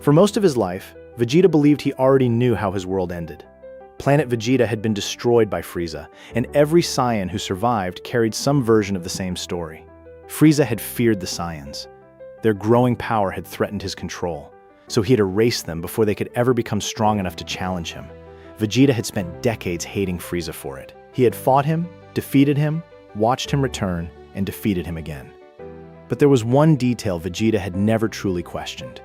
For most of his life, Vegeta believed he already knew how his world ended. Planet Vegeta had been destroyed by Frieza, and every Saiyan who survived carried some version of the same story. Frieza had feared the Saiyans. Their growing power had threatened his control, so he had erased them before they could ever become strong enough to challenge him. Vegeta had spent decades hating Frieza for it. He had fought him, defeated him, watched him return, and defeated him again. But there was one detail Vegeta had never truly questioned.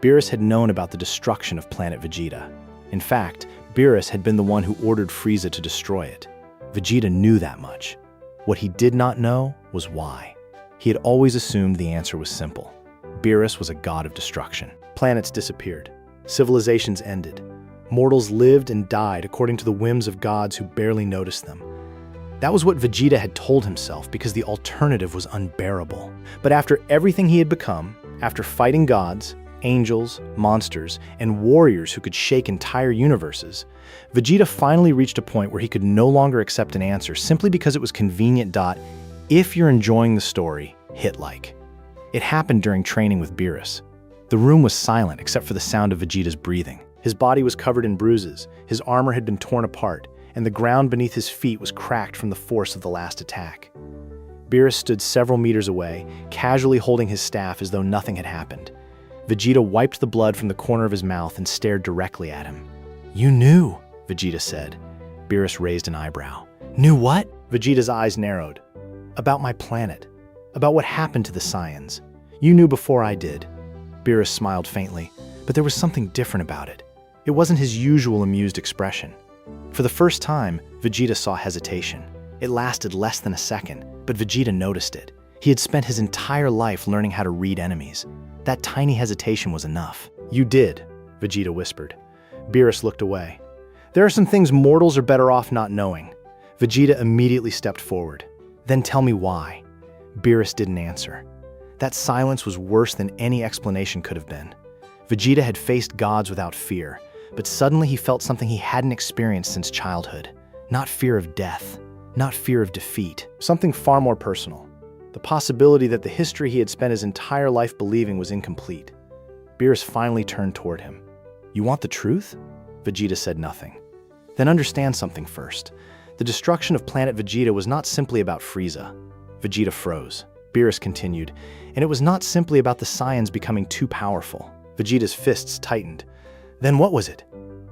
Beerus had known about the destruction of Planet Vegeta. In fact, Beerus had been the one who ordered Frieza to destroy it. Vegeta knew that much. What he did not know was why. He had always assumed the answer was simple. Beerus was a god of destruction. Planets disappeared. Civilizations ended. Mortals lived and died according to the whims of gods who barely noticed them. That was what Vegeta had told himself because the alternative was unbearable. But after everything he had become, after fighting gods, angels, monsters, and warriors who could shake entire universes, Vegeta finally reached a point where he could no longer accept an answer simply because it was convenient. If you're enjoying the story, hit like. It happened during training with Beerus. The room was silent except for the sound of Vegeta's breathing. His body was covered in bruises, his armor had been torn apart, and the ground beneath his feet was cracked from the force of the last attack. Beerus stood several meters away, casually holding his staff as though nothing had happened. Vegeta wiped the blood from the corner of his mouth and stared directly at him. "You knew," Vegeta said. Beerus raised an eyebrow. "Knew what?" Vegeta's eyes narrowed. "About my planet. About what happened to the Saiyans. You knew before I did." Beerus smiled faintly, but there was something different about it. It wasn't his usual amused expression. For the first time, Vegeta saw hesitation. It lasted less than a second, but Vegeta noticed it. He had spent his entire life learning how to read enemies. That tiny hesitation was enough. "You did," Vegeta whispered. Beerus looked away. "There are some things mortals are better off not knowing." Vegeta immediately stepped forward. "Then tell me why." Beerus didn't answer. That silence was worse than any explanation could have been. Vegeta had faced gods without fear, but suddenly he felt something he hadn't experienced since childhood. Not fear of death, not fear of defeat, something far more personal. The possibility that the history he had spent his entire life believing was incomplete. Beerus finally turned toward him. "You want the truth?" Vegeta said nothing. "Then understand something first. The destruction of Planet Vegeta was not simply about Frieza." Vegeta froze. Beerus continued, "And it was not simply about the Saiyans becoming too powerful." Vegeta's fists tightened. "Then what was it?"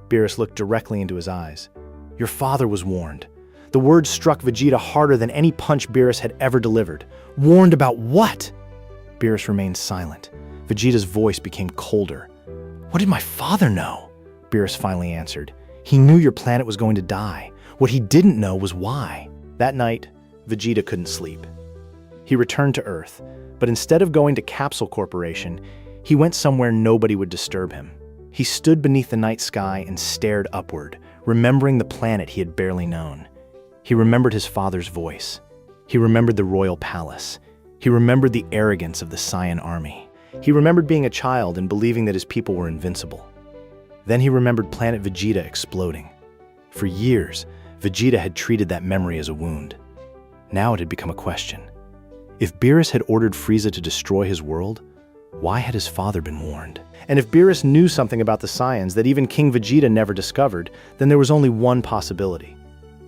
Beerus looked directly into his eyes. "Your father was warned." The words struck Vegeta harder than any punch Beerus had ever delivered. "Warned about what?" Beerus remained silent. Vegeta's voice became colder. "What did my father know?" Beerus finally answered. "He knew your planet was going to die. What he didn't know was why." That night, Vegeta couldn't sleep. He returned to Earth, but instead of going to Capsule Corporation, he went somewhere nobody would disturb him. He stood beneath the night sky and stared upward, remembering the planet he had barely known. He remembered his father's voice. He remembered the royal palace. He remembered the arrogance of the Saiyan army. He remembered being a child and believing that his people were invincible. Then he remembered Planet Vegeta exploding. For years, Vegeta had treated that memory as a wound. Now it had become a question. If Beerus had ordered Frieza to destroy his world, why had his father been warned? And if Beerus knew something about the Saiyans that even King Vegeta never discovered, then there was only one possibility.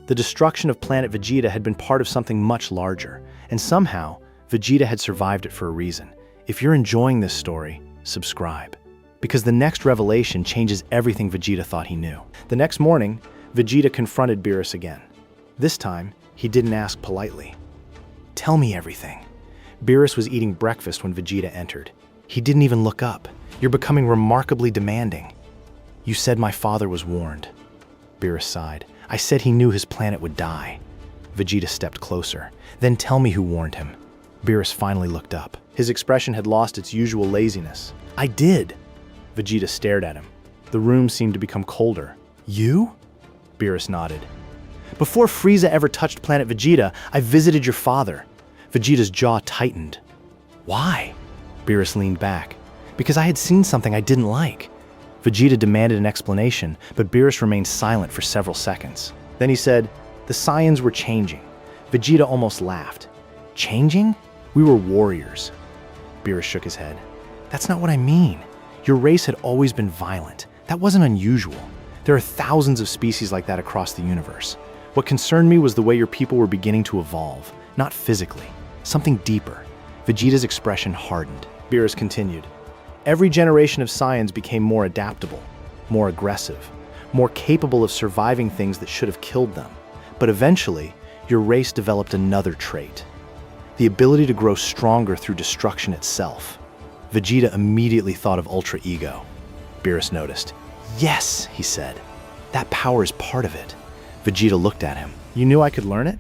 The destruction of Planet Vegeta had been part of something much larger, and somehow, Vegeta had survived it for a reason. If you're enjoying this story, subscribe. Because the next revelation changes everything Vegeta thought he knew. The next morning, Vegeta confronted Beerus again. This time, he didn't ask politely. "Tell me everything." Beerus was eating breakfast when Vegeta entered. He didn't even look up. "You're becoming remarkably demanding." "You said my father was warned." Beerus sighed. "I said he knew his planet would die." Vegeta stepped closer. "Then tell me who warned him." Beerus finally looked up. His expression had lost its usual laziness. "I did." Vegeta stared at him. The room seemed to become colder. "You?" Beerus nodded. "Before Frieza ever touched Planet Vegeta, I visited your father." Vegeta's jaw tightened. "Why?" Beerus leaned back. "Because I had seen something I didn't like." Vegeta demanded an explanation, but Beerus remained silent for several seconds. Then he said, "The Saiyans were changing." Vegeta almost laughed. "Changing? We were warriors." Beerus shook his head. "That's not what I mean. Your race had always been violent. That wasn't unusual. There are thousands of species like that across the universe. What concerned me was the way your people were beginning to evolve, not physically, something deeper. Vegeta's expression hardened. Beerus continued. Every generation of Saiyans became more adaptable, more aggressive, more capable of surviving things that should have killed them. But eventually, your race developed another trait. The ability to grow stronger through destruction itself. Vegeta immediately thought of Ultra Ego. Beerus noticed. Yes, he said. That power is part of it. Vegeta looked at him. You knew I could learn it?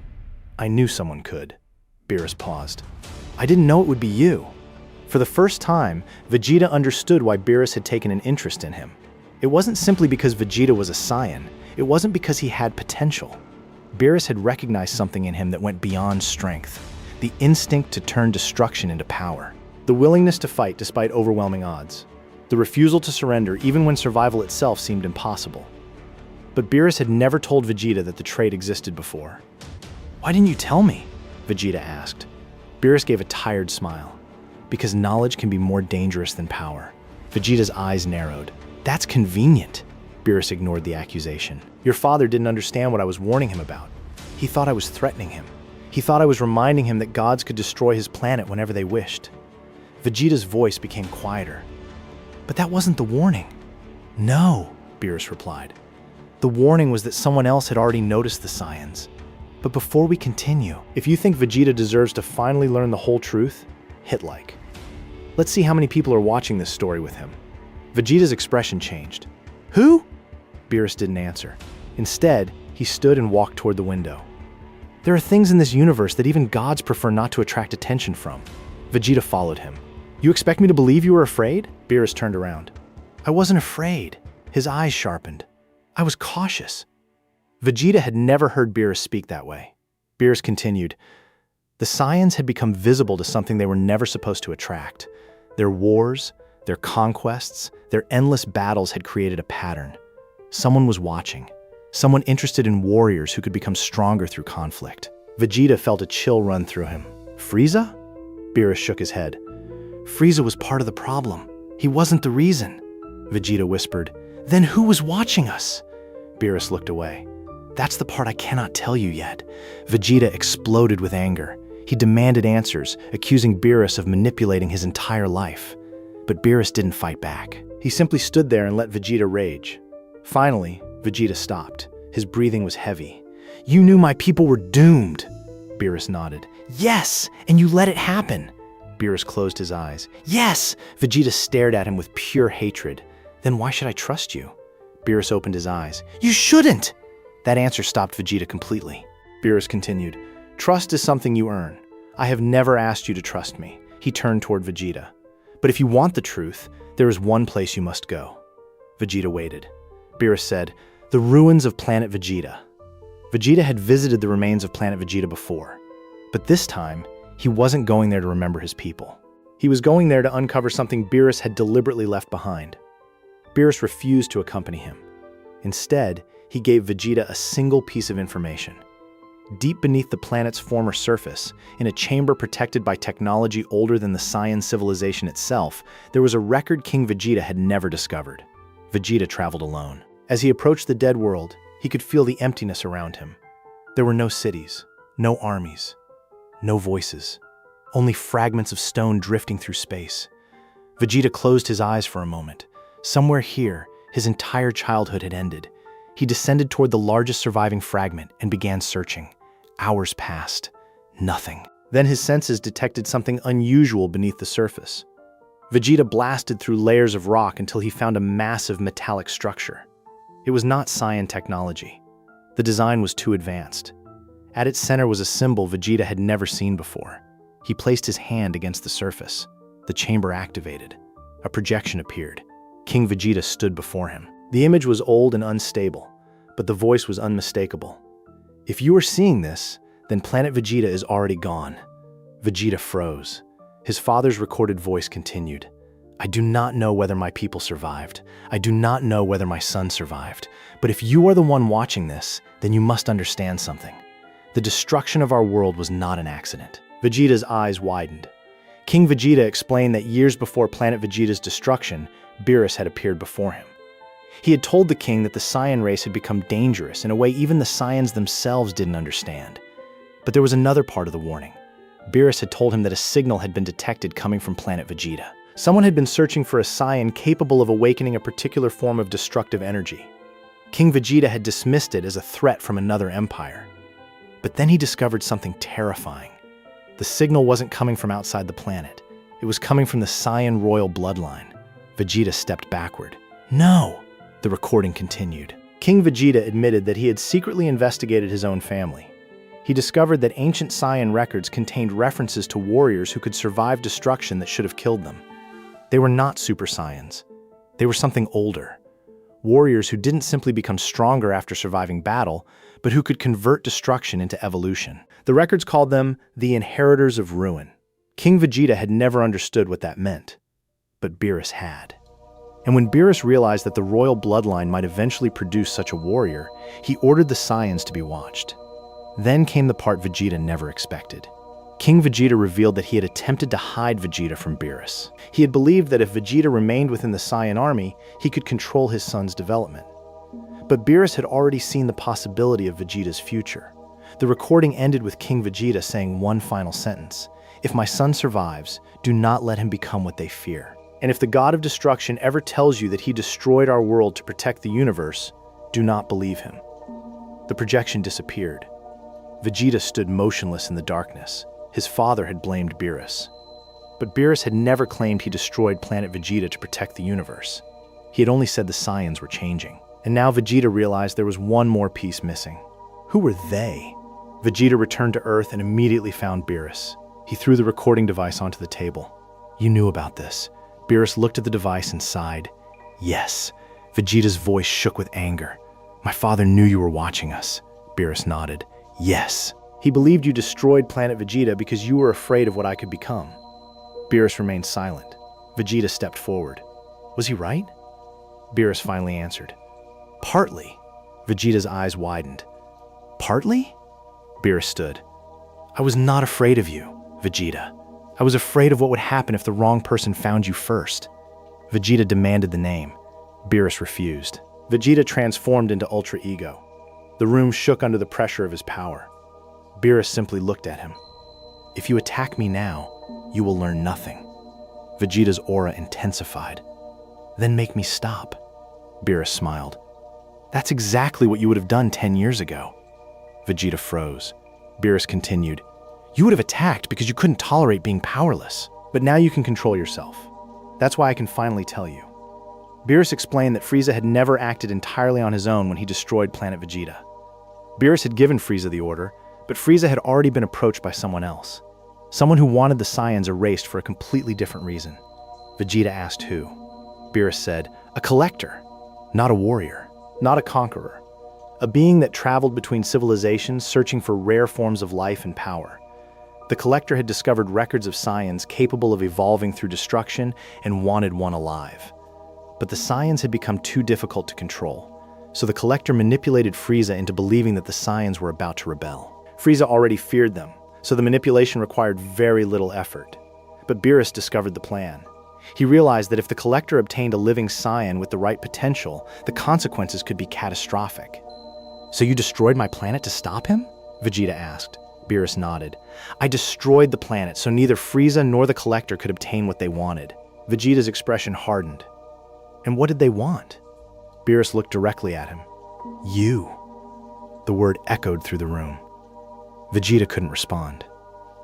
I knew someone could. Beerus paused. I didn't know it would be you. For the first time, Vegeta understood why Beerus had taken an interest in him. It wasn't simply because Vegeta was a Saiyan. It wasn't because he had potential. Beerus had recognized something in him that went beyond strength. The instinct to turn destruction into power. The willingness to fight despite overwhelming odds. The refusal to surrender even when survival itself seemed impossible. But Beerus had never told Vegeta that the trait existed before. Why didn't you tell me? Vegeta asked. Beerus gave a tired smile. Because knowledge can be more dangerous than power. Vegeta's eyes narrowed. That's convenient. Beerus ignored the accusation. Your father didn't understand what I was warning him about. He thought I was threatening him. He thought I was reminding him that gods could destroy his planet whenever they wished. Vegeta's voice became quieter. But that wasn't the warning. No, Beerus replied. The warning was that someone else had already noticed the Saiyans. But before we continue, if you think Vegeta deserves to finally learn the whole truth, hit like. Let's see how many people are watching this story with him. Vegeta's expression changed. Who? Beerus didn't answer. Instead, he stood and walked toward the window. There are things in this universe that even gods prefer not to attract attention from. Vegeta followed him. You expect me to believe you were afraid? Beerus turned around. I wasn't afraid. His eyes sharpened. I was cautious. Vegeta had never heard Beerus speak that way. Beerus continued. The Saiyans had become visible to something they were never supposed to attract. Their wars, their conquests, their endless battles had created a pattern. Someone was watching. Someone interested in warriors who could become stronger through conflict. Vegeta felt a chill run through him. Frieza? Beerus shook his head. Frieza was part of the problem. He wasn't the reason. Vegeta whispered. Then who was watching us? Beerus looked away. That's the part I cannot tell you yet. Vegeta exploded with anger. He demanded answers, accusing Beerus of manipulating his entire life. But Beerus didn't fight back. He simply stood there and let Vegeta rage. Finally, Vegeta stopped. His breathing was heavy. You knew my people were doomed. Beerus nodded. Yes, and you let it happen. Beerus closed his eyes. Yes! Vegeta stared at him with pure hatred. Then why should I trust you? Beerus opened his eyes. You shouldn't! That answer stopped Vegeta completely. Beerus continued. Trust is something you earn. I have never asked you to trust me. He turned toward Vegeta. But if you want the truth, there is one place you must go. Vegeta waited. Beerus said, the ruins of Planet Vegeta. Vegeta had visited the remains of Planet Vegeta before. But this time, he wasn't going there to remember his people. He was going there to uncover something Beerus had deliberately left behind. Beerus refused to accompany him. Instead, he gave Vegeta a single piece of information. Deep beneath the planet's former surface, in a chamber protected by technology older than the Saiyan civilization itself, there was a record King Vegeta had never discovered. Vegeta traveled alone. As he approached the dead world, he could feel the emptiness around him. There were no cities, no armies, no voices, only fragments of stone drifting through space. Vegeta closed his eyes for a moment. Somewhere here, his entire childhood had ended. He descended toward the largest surviving fragment and began searching. Hours passed. Nothing. Then his senses detected something unusual beneath the surface. Vegeta blasted through layers of rock until he found a massive metallic structure. It was not Saiyan technology. The design was too advanced. At its center was a symbol Vegeta had never seen before. He placed his hand against the surface. The chamber activated. A projection appeared. King Vegeta stood before him. The image was old and unstable, but the voice was unmistakable. If you are seeing this, then Planet Vegeta is already gone. Vegeta froze. His father's recorded voice continued. I do not know whether my people survived. I do not know whether my son survived. But if you are the one watching this, then you must understand something. The destruction of our world was not an accident. Vegeta's eyes widened. King Vegeta explained that years before Planet Vegeta's destruction, Beerus had appeared before him. He had told the king that the Saiyan race had become dangerous in a way even the Saiyans themselves didn't understand. But there was another part of the warning. Beerus had told him that a signal had been detected coming from Planet Vegeta. Someone had been searching for a Saiyan capable of awakening a particular form of destructive energy. King Vegeta had dismissed it as a threat from another empire. But then he discovered something terrifying. The signal wasn't coming from outside the planet. It was coming from the Saiyan royal bloodline. Vegeta stepped backward. No! The recording continued. King Vegeta admitted that he had secretly investigated his own family. He discovered that ancient Saiyan records contained references to warriors who could survive destruction that should have killed them. They were not Super Saiyans. They were something older. Warriors who didn't simply become stronger after surviving battle, but who could convert destruction into evolution. The records called them the inheritors of ruin. King Vegeta had never understood what that meant, but Beerus had. And when Beerus realized that the royal bloodline might eventually produce such a warrior, he ordered the Saiyans to be watched. Then came the part Vegeta never expected. King Vegeta revealed that he had attempted to hide Vegeta from Beerus. He had believed that if Vegeta remained within the Saiyan army, he could control his son's development. But Beerus had already seen the possibility of Vegeta's future. The recording ended with King Vegeta saying one final sentence: "If my son survives, do not let him become what they fear. And if the God of destruction ever tells you that he destroyed our world to protect the universe, do not believe him." The projection disappeared. Vegeta stood motionless in the darkness. His father had blamed Beerus. But Beerus had never claimed he destroyed Planet Vegeta to protect the universe. He had only said the Saiyans were changing. And now Vegeta realized there was one more piece missing. Who were they? Vegeta returned to Earth and immediately found Beerus. He threw the recording device onto the table. "You knew about this." Beerus looked at the device and sighed. "Yes." Vegeta's voice shook with anger. "My father knew you were watching us." Beerus nodded. "Yes. He believed you destroyed Planet Vegeta because you were afraid of what I could become." Beerus remained silent. Vegeta stepped forward. "Was he right?" Beerus finally answered. "Partly." Vegeta's eyes widened. "Partly?" Beerus stood. "I was not afraid of you, Vegeta. I was afraid of what would happen if the wrong person found you first." Vegeta demanded the name. Beerus refused. Vegeta transformed into Ultra Ego. The room shook under the pressure of his power. Beerus simply looked at him. "If you attack me now, you will learn nothing." Vegeta's aura intensified. "Then make me stop." Beerus smiled. "That's exactly what you would have done 10 years ago." Vegeta froze. Beerus continued. "You would have attacked because you couldn't tolerate being powerless. But now you can control yourself. That's why I can finally tell you." Beerus explained that Frieza had never acted entirely on his own when he destroyed Planet Vegeta. Beerus had given Frieza the order, but Frieza had already been approached by someone else. Someone who wanted the Saiyans erased for a completely different reason. Vegeta asked who. Beerus said, "A collector. Not a warrior. Not a conqueror. A being that traveled between civilizations searching for rare forms of life and power. The collector had discovered records of Saiyans capable of evolving through destruction and wanted one alive. But the Saiyans had become too difficult to control, so the collector manipulated Frieza into believing that the Saiyans were about to rebel. Frieza already feared them, so the manipulation required very little effort. But Beerus discovered the plan. He realized that if the collector obtained a living Saiyan with the right potential, the consequences could be catastrophic. "So you destroyed my planet to stop him?" Vegeta asked. Beerus nodded. "I destroyed the planet so neither Frieza nor the collector could obtain what they wanted." Vegeta's expression hardened. "And what did they want?" Beerus looked directly at him. "You." The word echoed through the room. Vegeta couldn't respond.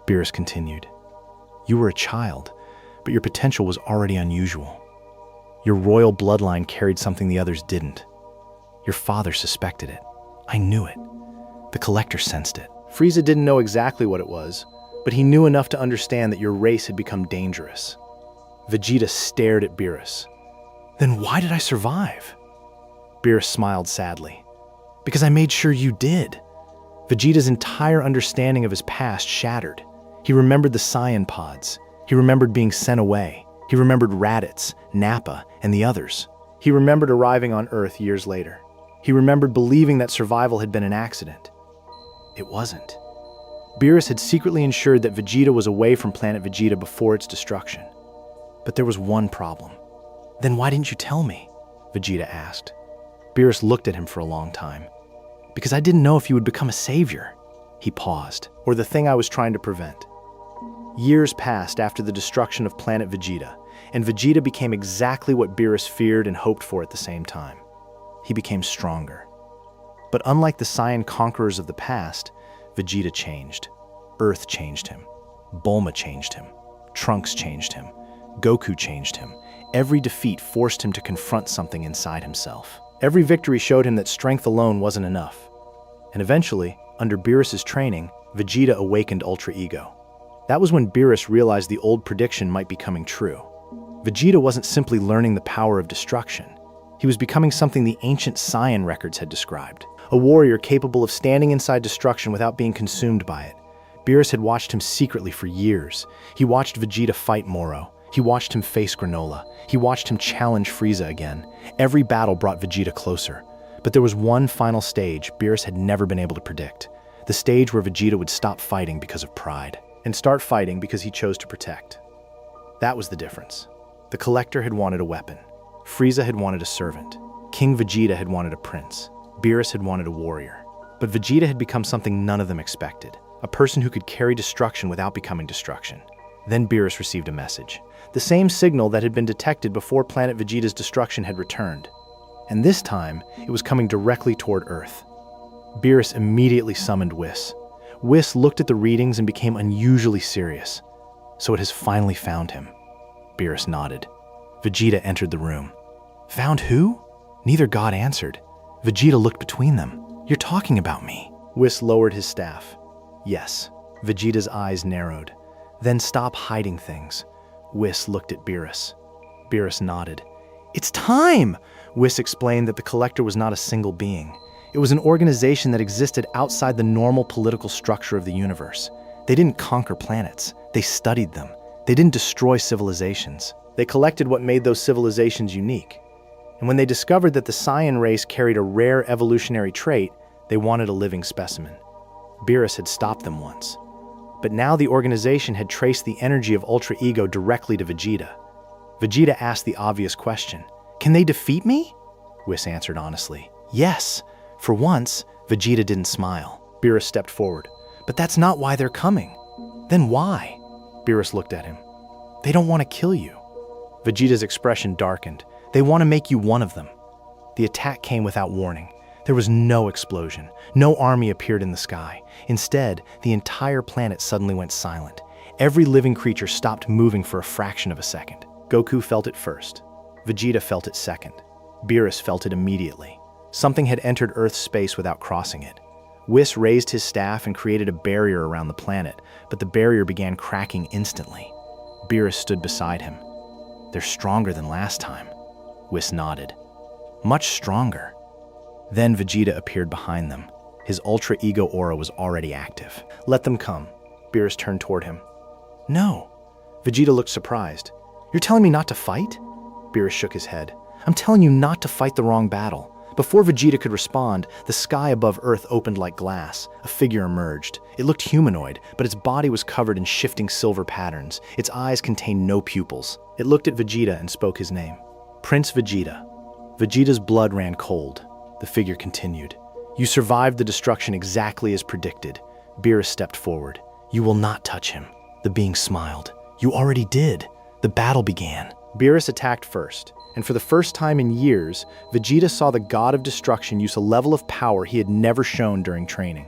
Beerus continued. "You were a child, but your potential was already unusual. Your royal bloodline carried something the others didn't. Your father suspected it. I knew it. The collector sensed it. Frieza didn't know exactly what it was, but he knew enough to understand that your race had become dangerous." Vegeta stared at Beerus. "Then why did I survive?" Beerus smiled sadly. "Because I made sure you did." Vegeta's entire understanding of his past shattered. He remembered the Saiyan pods. He remembered being sent away. He remembered Raditz, Nappa, and the others. He remembered arriving on Earth years later. He remembered believing that survival had been an accident. It wasn't. Beerus had secretly ensured that Vegeta was away from Planet Vegeta before its destruction. But there was one problem. Then why didn't you tell me? Vegeta asked. Beerus looked at him for a long time. Because I didn't know if you would become a savior. He paused. Or the thing I was trying to prevent. Years passed after the destruction of Planet Vegeta, and Vegeta became exactly what Beerus feared and hoped for at the same time. He became stronger. But unlike the Saiyan conquerors of the past, Vegeta changed. Earth changed him. Bulma changed him. Trunks changed him. Goku changed him. Every defeat forced him to confront something inside himself. Every victory showed him that strength alone wasn't enough. And eventually, under Beerus' training, Vegeta awakened Ultra Ego. That was when Beerus realized the old prediction might be coming true. Vegeta wasn't simply learning the power of destruction. He was becoming something the ancient Saiyan records had described. A warrior capable of standing inside destruction without being consumed by it. Beerus had watched him secretly for years. He watched Vegeta fight Moro. He watched him face Granola. He watched him challenge Frieza again. Every battle brought Vegeta closer. But there was one final stage Beerus had never been able to predict. The stage where Vegeta would stop fighting because of pride, and start fighting because he chose to protect. That was the difference. The Collector had wanted a weapon. Frieza had wanted a servant. King Vegeta had wanted a prince. Beerus had wanted a warrior. But Vegeta had become something none of them expected. A person who could carry destruction without becoming destruction. Then Beerus received a message. The same signal that had been detected before Planet Vegeta's destruction had returned. And this time, it was coming directly toward Earth. Beerus immediately summoned Whis. Whis looked at the readings and became unusually serious. So it has finally found him. Beerus nodded. Vegeta entered the room. Found who? Neither god answered. Vegeta looked between them. You're talking about me. Whis lowered his staff. Yes. Vegeta's eyes narrowed. Then stop hiding things. Whis looked at Beerus. Beerus nodded. It's time! Whis explained that the Collector was not a single being. It was an organization that existed outside the normal political structure of the universe. They didn't conquer planets. They studied them. They didn't destroy civilizations. They collected what made those civilizations unique. And when they discovered that the Saiyan race carried a rare evolutionary trait, they wanted a living specimen. Beerus had stopped them once. But now the organization had traced the energy of Ultra Ego directly to Vegeta. Vegeta asked the obvious question. Can they defeat me? Whis answered honestly. Yes. For once, Vegeta didn't smile. Beerus stepped forward. But that's not why they're coming. Then why? Beerus looked at him. They don't want to kill you. Vegeta's expression darkened. They want to make you one of them. The attack came without warning. There was no explosion. No army appeared in the sky. Instead, the entire planet suddenly went silent. Every living creature stopped moving for a fraction of a second. Goku felt it first. Vegeta felt it second. Beerus felt it immediately. Something had entered Earth's space without crossing it. Whis raised his staff and created a barrier around the planet, but the barrier began cracking instantly. Beerus stood beside him. They're stronger than last time. Whis nodded. Much stronger. Then Vegeta appeared behind them. His Ultra Ego aura was already active. Let them come. Beerus turned toward him. No. Vegeta looked surprised. You're telling me not to fight? Beerus shook his head. I'm telling you not to fight the wrong battle. Before Vegeta could respond, the sky above Earth opened like glass. A figure emerged. It looked humanoid, but its body was covered in shifting silver patterns. Its eyes contained no pupils. It looked at Vegeta and spoke his name. Prince Vegeta. Vegeta's blood ran cold. The figure continued. You survived the destruction exactly as predicted. Beerus stepped forward. You will not touch him. The being smiled. You already did. The battle began. Beerus attacked first. And for the first time in years, Vegeta saw the god of destruction use a level of power he had never shown during training.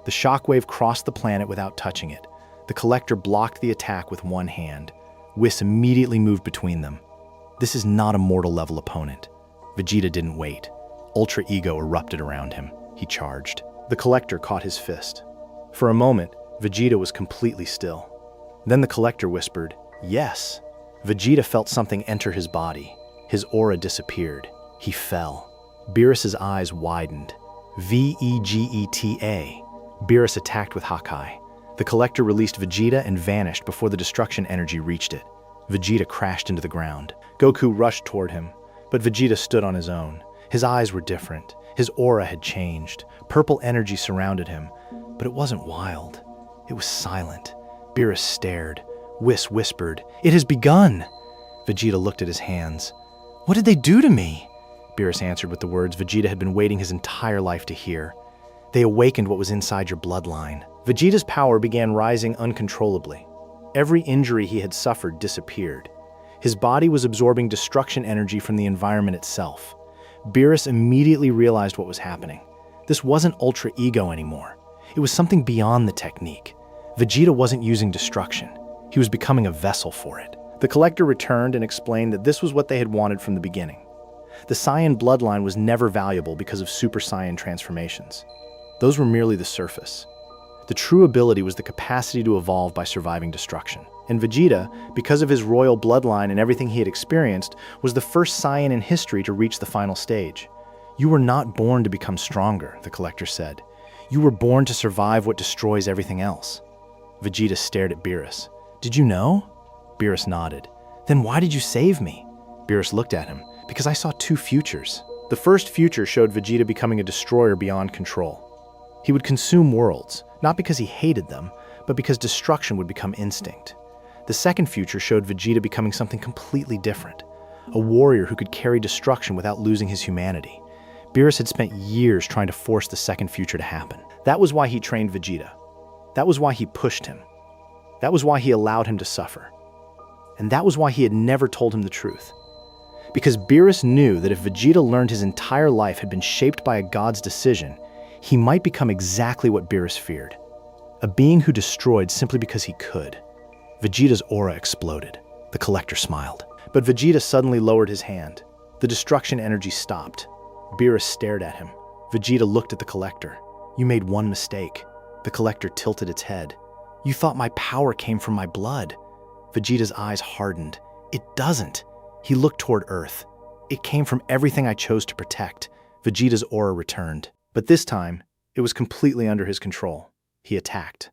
The shockwave crossed the planet without touching it. The Collector blocked the attack with one hand. Whis immediately moved between them. This is not a mortal-level opponent. Vegeta didn't wait. Ultra Ego erupted around him. He charged. The Collector caught his fist. For a moment, Vegeta was completely still. Then the Collector whispered, "Yes." Vegeta felt something enter his body. His aura disappeared. He fell. Beerus' eyes widened. Vegeta. Beerus attacked with Hakai. The Collector released Vegeta and vanished before the destruction energy reached it. Vegeta crashed into the ground. Goku rushed toward him, but Vegeta stood on his own. His eyes were different. His aura had changed. Purple energy surrounded him, but it wasn't wild. It was silent. Beerus stared. Whis whispered, "It has begun!" Vegeta looked at his hands. What did they do to me? Beerus answered with the words Vegeta had been waiting his entire life to hear. They awakened what was inside your bloodline. Vegeta's power began rising uncontrollably. Every injury he had suffered disappeared. His body was absorbing destruction energy from the environment itself. Beerus immediately realized what was happening. This wasn't Ultra Ego anymore. It was something beyond the technique. Vegeta wasn't using destruction. He was becoming a vessel for it. The Collector returned and explained that this was what they had wanted from the beginning. The Saiyan bloodline was never valuable because of Super Saiyan transformations. Those were merely the surface. The true ability was the capacity to evolve by surviving destruction. And Vegeta, because of his royal bloodline and everything he had experienced, was the first Saiyan in history to reach the final stage. You were not born to become stronger, the Collector said. You were born to survive what destroys everything else. Vegeta stared at Beerus. Did you know? Beerus nodded. Then why did you save me? Beerus looked at him. Because I saw two futures. The first future showed Vegeta becoming a destroyer beyond control. He would consume worlds, not because he hated them, but because destruction would become instinct. The second future showed Vegeta becoming something completely different, a warrior who could carry destruction without losing his humanity. Beerus had spent years trying to force the second future to happen. That was why he trained Vegeta. That was why he pushed him. That was why he allowed him to suffer. And that was why he had never told him the truth. Because Beerus knew that if Vegeta learned his entire life had been shaped by a god's decision, he might become exactly what Beerus feared. A being who destroyed simply because he could. Vegeta's aura exploded. The Collector smiled. But Vegeta suddenly lowered his hand. The destruction energy stopped. Beerus stared at him. Vegeta looked at the Collector. You made one mistake. The Collector tilted its head. You thought my power came from my blood. Vegeta's eyes hardened. It doesn't. He looked toward Earth. It came from everything I chose to protect. Vegeta's aura returned. But this time, it was completely under his control. He attacked.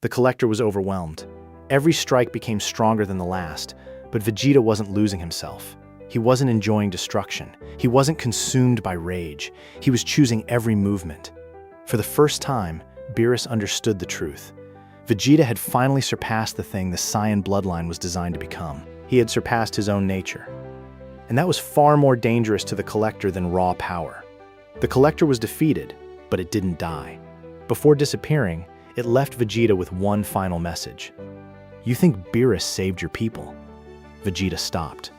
The Collector was overwhelmed. Every strike became stronger than the last, but Vegeta wasn't losing himself. He wasn't enjoying destruction. He wasn't consumed by rage. He was choosing every movement. For the first time, Beerus understood the truth. Vegeta had finally surpassed the thing the Saiyan bloodline was designed to become. He had surpassed his own nature. And that was far more dangerous to the Collector than raw power. The Collector was defeated, but it didn't die. Before disappearing, it left Vegeta with one final message. You think Beerus saved your people? Vegeta stopped.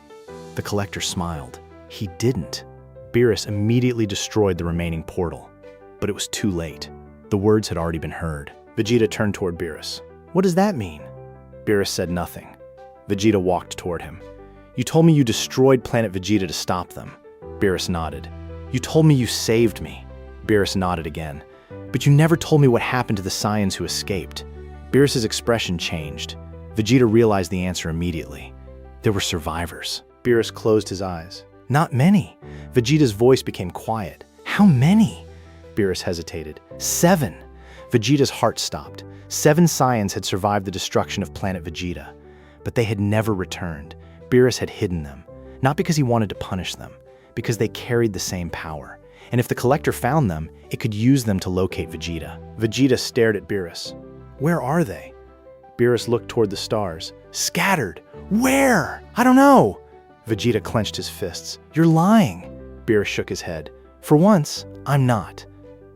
The Collector smiled. He didn't. Beerus immediately destroyed the remaining portal. But it was too late. The words had already been heard. Vegeta turned toward Beerus. What does that mean? Beerus said nothing. Vegeta walked toward him. You told me you destroyed Planet Vegeta to stop them. Beerus nodded. You told me you saved me. Beerus nodded again. But you never told me what happened to the Saiyans who escaped. Beerus's expression changed. Vegeta realized the answer immediately. There were survivors. Beerus closed his eyes. Not many. Vegeta's voice became quiet. How many? Beerus hesitated. 7. Vegeta's heart stopped. 7 Saiyans had survived the destruction of Planet Vegeta. But they had never returned. Beerus had hidden them. Not because he wanted to punish them, because they carried the same power. And if the Collector found them, it could use them to locate Vegeta. Vegeta stared at Beerus. Where are they? Beerus looked toward the stars. Scattered. Where? I don't know. Vegeta clenched his fists. You're lying. Beerus shook his head. For once, I'm not.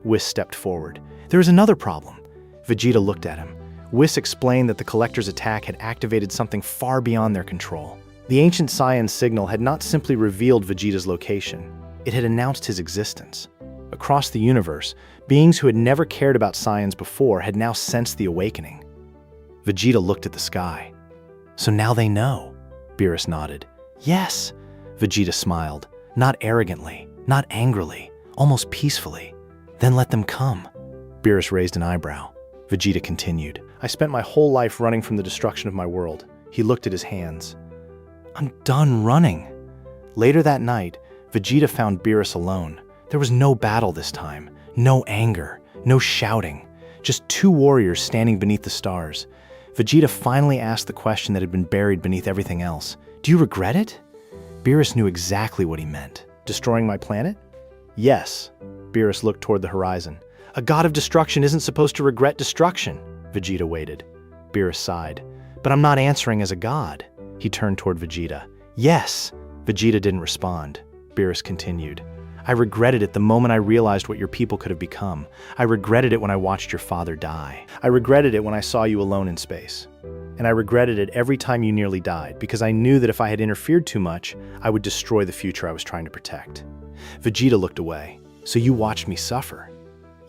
Whis stepped forward. There is another problem. Vegeta looked at him. Whis explained that the Collector's attack had activated something far beyond their control. The ancient Saiyan signal had not simply revealed Vegeta's location. It had announced his existence. Across the universe, beings who had never cared about Saiyans before had now sensed the awakening. Vegeta looked at the sky. So now they know. Beerus nodded. Yes. Vegeta smiled. Not arrogantly, not angrily, almost peacefully. Then let them come. Beerus raised an eyebrow. Vegeta continued. I spent my whole life running from the destruction of my world. He looked at his hands. I'm done running. Later that night, Vegeta found Beerus alone. There was no battle this time, no anger, no shouting, just 2 warriors standing beneath the stars. Vegeta finally asked the question that had been buried beneath everything else. Do you regret it? Beerus knew exactly what he meant. Destroying my planet? Yes. Beerus looked toward the horizon. A god of destruction isn't supposed to regret destruction. Vegeta waited. Beerus sighed. But I'm not answering as a god. He turned toward Vegeta. Yes. Vegeta didn't respond. Beerus continued. I regretted it the moment I realized what your people could have become. I regretted it when I watched your father die. I regretted it when I saw you alone in space. And I regretted it every time you nearly died, because I knew that if I had interfered too much, I would destroy the future I was trying to protect. Vegeta looked away. So you watched me suffer?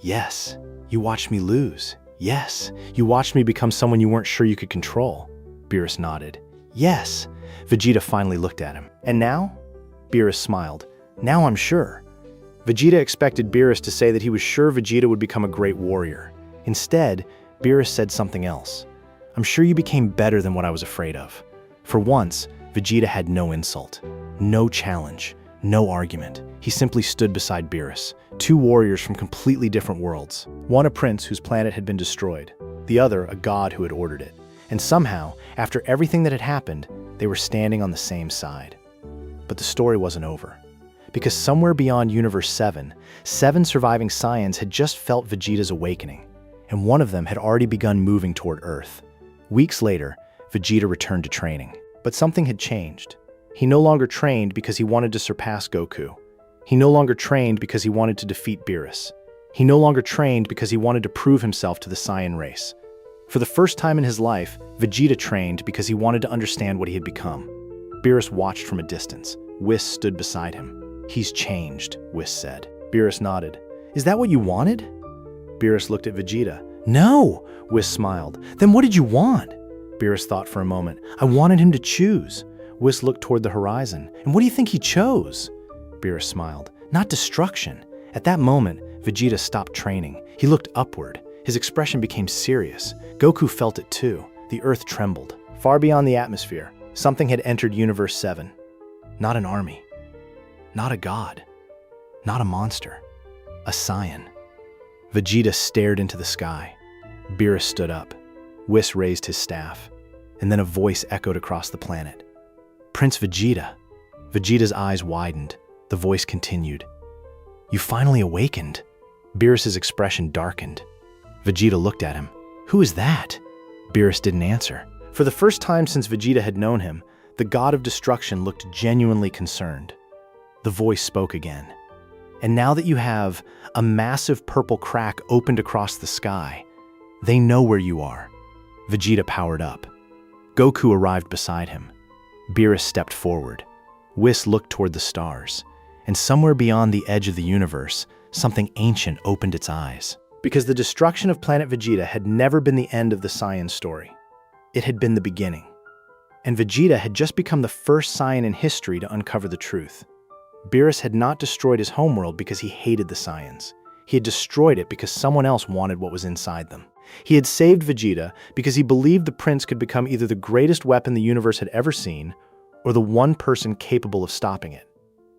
Yes. You watched me lose? Yes. You watched me become someone you weren't sure you could control? Beerus nodded. Yes. Vegeta finally looked at him. And now? Beerus smiled. Now I'm sure. Vegeta expected Beerus to say that he was sure Vegeta would become a great warrior. Instead, Beerus said something else. I'm sure you became better than what I was afraid of. For once, Vegeta had no insult, no challenge, no argument. He simply stood beside Beerus, two warriors from completely different worlds. One a prince whose planet had been destroyed, the other a god who had ordered it. And somehow, after everything that had happened, they were standing on the same side. But the story wasn't over. Because somewhere beyond Universe 7, 7 surviving Saiyans had just felt Vegeta's awakening, and one of them had already begun moving toward Earth. Weeks later, Vegeta returned to training. But something had changed. He no longer trained because he wanted to surpass Goku. He no longer trained because he wanted to defeat Beerus. He no longer trained because he wanted to prove himself to the Saiyan race. For the first time in his life, Vegeta trained because he wanted to understand what he had become. Beerus watched from a distance. Whis stood beside him. He's changed, Whis said. Beerus nodded. Is that what you wanted? Beerus looked at Vegeta. No, Whis smiled. Then what did you want? Beerus thought for a moment. I wanted him to choose. Whis looked toward the horizon. And what do you think he chose? Beerus smiled. Not destruction. At that moment, Vegeta stopped training. He looked upward. His expression became serious. Goku felt it too. The earth trembled. Far beyond the atmosphere, something had entered Universe 7. Not an army. Not a god. Not a monster. A Saiyan. Vegeta stared into the sky. Beerus stood up. Whis raised his staff. And then a voice echoed across the planet. Prince Vegeta. Vegeta's eyes widened. The voice continued. You finally awakened. Beerus's expression darkened. Vegeta looked at him. Who is that? Beerus didn't answer. For the first time since Vegeta had known him, the god of destruction looked genuinely concerned. The voice spoke again. And now that you have a massive purple crack opened across the sky, they know where you are. Vegeta powered up. Goku arrived beside him. Beerus stepped forward. Whis looked toward the stars. And somewhere beyond the edge of the universe, something ancient opened its eyes. Because the destruction of Planet Vegeta had never been the end of the Saiyan story. It had been the beginning. And Vegeta had just become the first Saiyan in history to uncover the truth. Beerus had not destroyed his homeworld because he hated the Saiyans. He had destroyed it because someone else wanted what was inside them. He had saved Vegeta because he believed the prince could become either the greatest weapon the universe had ever seen, or the one person capable of stopping it.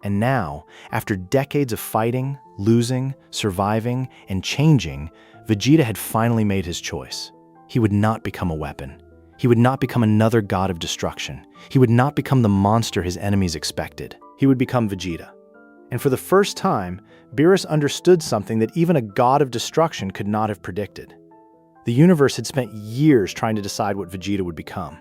And now, after decades of fighting, losing, surviving, and changing, Vegeta had finally made his choice. He would not become a weapon. He would not become another god of destruction. He would not become the monster his enemies expected. He would become Vegeta. And for the first time, Beerus understood something that even a god of destruction could not have predicted. The universe had spent years trying to decide what Vegeta would become.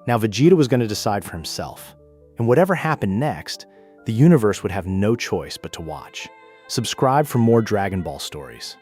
Now Vegeta was going to decide for himself. And whatever happened next, the universe would have no choice but to watch. Subscribe for more Dragon Ball stories.